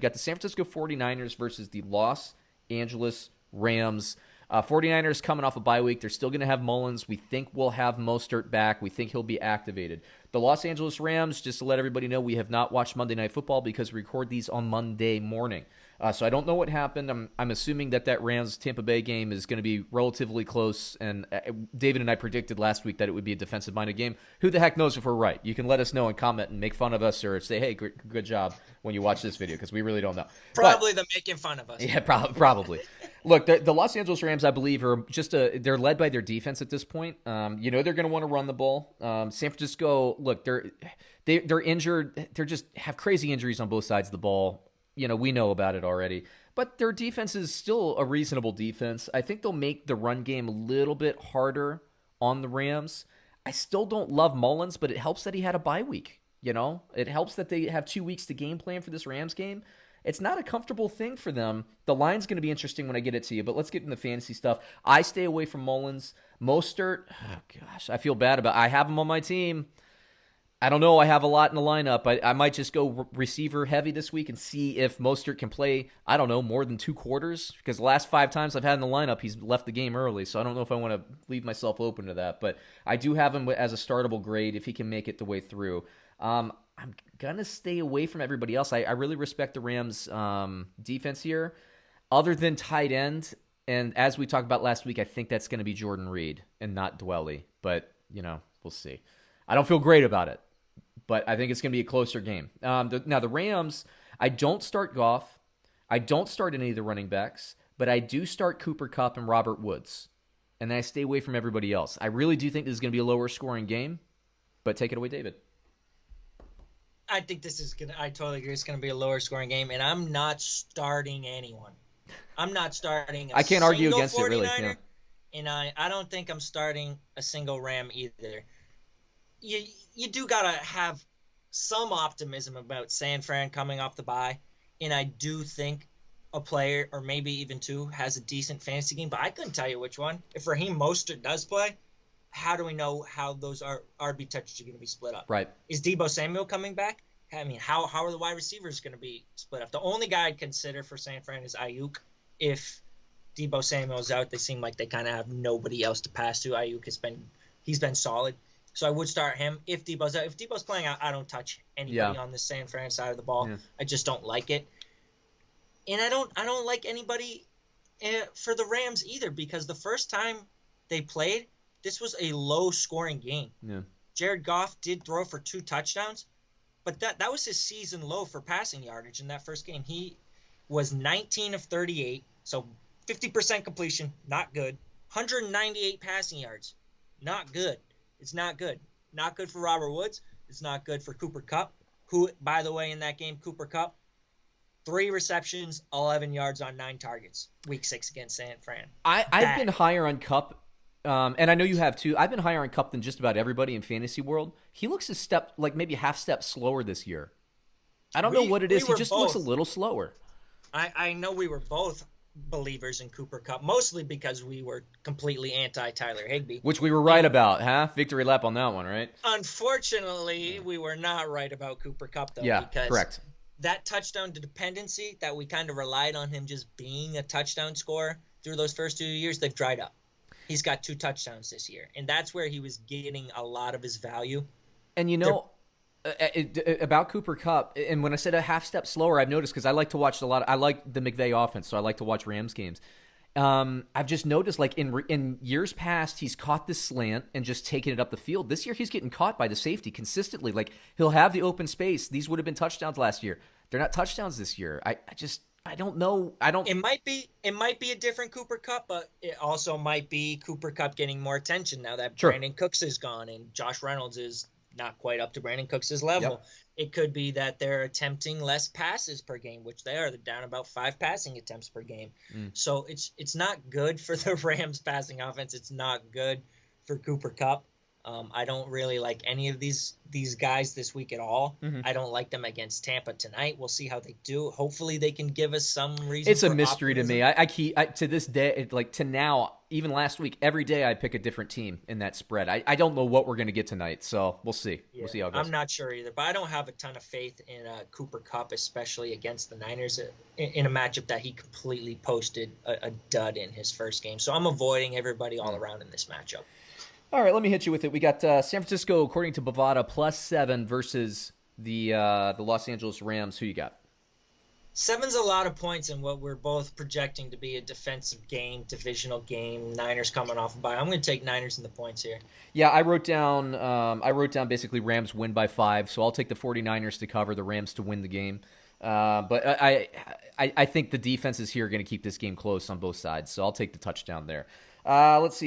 got the San Francisco 49ers versus the Los Angeles Rams. 49ers coming off a bye week. They're still going to have Mullens. We think we'll have Mostert back. We think he'll be activated. The Los Angeles Rams, just to let everybody know, we have not watched Monday Night Football because we record these on Monday morning. So I don't know what happened. I'm assuming that Rams-Tampa Bay game is going to be relatively close. And David and I predicted last week that it would be a defensive-minded game. Who the heck knows if we're right? You can let us know and comment and make fun of us or say, hey, good job when you watch this video, because we really don't know. Probably them making fun of us. Yeah, probably. Look, the Los Angeles Rams, I believe, are they're led by their defense at this point. They're going to want to run the ball. San Francisco, look, they're injured. They just have crazy injuries on both sides of the ball. We know about it already. But their defense is still a reasonable defense. I think they'll make the run game a little bit harder on the Rams. I still don't love Mullens, but it helps that he had a bye week. It helps that they have 2 weeks to game plan for this Rams game. It's not a comfortable thing for them. The line's going to be interesting when I get it to you, but let's get into fantasy stuff. I stay away from Mullens. Mostert, I feel bad about it. I have him on my team. I don't know. I have a lot in the lineup. I might just go receiver heavy this week and see if Mostert can play, I don't know, more than 2 quarters. Because the last 5 times I've had in the lineup, he's left the game early. So I don't know if I want to leave myself open to that. But I do have him as a startable grade if he can make it the way through. I'm going to stay away from everybody else. I really respect the Rams' defense here. Other than tight end, and as we talked about last week, I think that's going to be Jordan Reed and not Dwelly. But, we'll see. I don't feel great about it, but I think it's going to be a closer game. Now, the Rams, I don't start Goff. I don't start any of the running backs, but I do start Cooper Kupp and Robert Woods. And then I stay away from everybody else. I really do think this is going to be a lower scoring game, but take it away, David. I think I totally agree. It's going to be a lower scoring game, and I'm not starting anyone. I'm not starting I can't argue against it, really. Yeah. And I don't think I'm starting a single Ram either. You do got to have some optimism about San Fran coming off the bye, and I do think a player, or maybe even 2, has a decent fantasy game, but I couldn't tell you which one. If Raheem Mostert does play, how do we know how those RB touches are going to be split up? Right. Is Deebo Samuel coming back? I mean, how are the wide receivers going to be split up? The only guy I'd consider for San Fran is Ayuk. If Deebo Samuel's out, they seem like they kind of have nobody else to pass to. Ayuk he's been solid, so I would start him. If Deebo's out, if Deebo's playing out, I don't touch anybody on the San Fran side of the ball. Yeah. I just don't like it, and I don't like anybody for the Rams either, because the first time they played, this was a low-scoring game. Yeah. Jared Goff did throw for 2 touchdowns, but that was his season low for passing yardage in that first game. He was 19 of 38, so 50% completion, not good. 198 passing yards, not good. It's not good. Not good for Robert Woods. It's not good for Cooper Kupp, who, by the way, in that game, Cooper Kupp, 3 receptions, 11 yards on 9 targets, week 6 against San Fran. I've been higher on Kupp. And I know you have too. I've been higher on Kupp than just about everybody in fantasy world. He looks a step, like maybe half step slower this year. I don't know what it is. He just looks a little slower. I know we were both believers in Cooper Kupp, mostly because we were completely anti-Tyler Higbee. Which we were right about, huh? Victory lap on that one, right? Unfortunately, we were not right about Cooper Kupp, though. Yeah, because correct. That touchdown dependency that we kind of relied on him just being a touchdown scorer through those first 2 years, they've dried up. He's got 2 touchdowns this year, and that's where he was getting a lot of his value. And about Cooper Kupp, and when I said a half step slower, I've noticed, because I like to watch I like the McVay offense, so I like to watch Rams games. I've just noticed, like in years past, he's caught this slant and just taken it up the field. This year, he's getting caught by the safety consistently. Like, he'll have the open space. These would have been touchdowns last year. They're not touchdowns this year. I don't know. It might be a different Cooper Kupp, but it also might be Cooper Kupp getting more attention now that Brandon Cooks is gone and Josh Reynolds is not quite up to Brandon Cooks' level. Yep. It could be that they're attempting less passes per game, which they are. They're down about 5 passing attempts per game. So it's not good for the Rams passing offense. It's not good for Cooper Kupp. I don't really like any of these guys this week at all. Mm-hmm. I don't like them against Tampa tonight. We'll see how they do. Hopefully, they can give us some reason. It's a for mystery optimism. to me. I to this day, like to now, even last week, every day I pick a different team in that spread. I don't know what we're going to get tonight, so we'll see. Yeah, We'll see how it goes. I'm not sure either, but I don't have a ton of faith in Cooper Kupp, especially against the Niners in a matchup that he completely posted a dud in his first game. So I'm avoiding everybody all around in this matchup. All right, let me hit you with it. We got San Francisco, according to Bovada, +7 versus the Los Angeles Rams. Who you got? 7's a lot of points in what we're both projecting to be a defensive game, divisional game. Niners coming off a bye. I'm going to take Niners in the points here. Yeah, I wrote down basically Rams win by 5, so I'll take the 49ers to cover, the Rams to win the game. But I think the defenses here are going to keep this game close on both sides, so I'll take the touchdown there. Let's see.